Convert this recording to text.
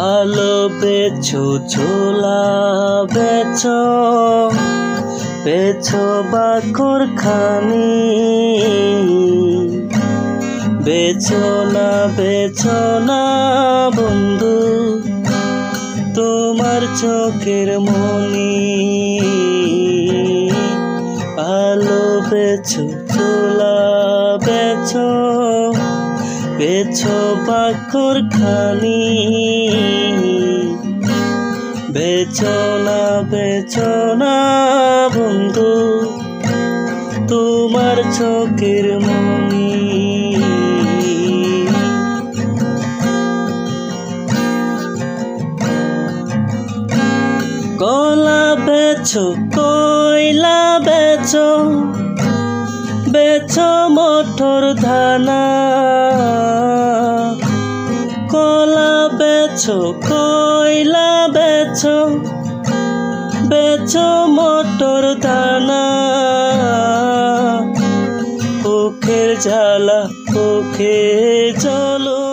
আলো বেছো ছোলা বেছো বেছো বাকর খানি বেছো না বন্ধু তোমার চোখের মনি। আলো বেছো ছোলা বেছো বেছো বাকর খানি বেছো না বন্ধু তোমার চোখের মনি। কলা বেছো কয়লা বেছো বেছো মটর দানা কলা বেছো কয়লা বেছো বেছো মটর দানা চোখের জ্বালা চোখে চলো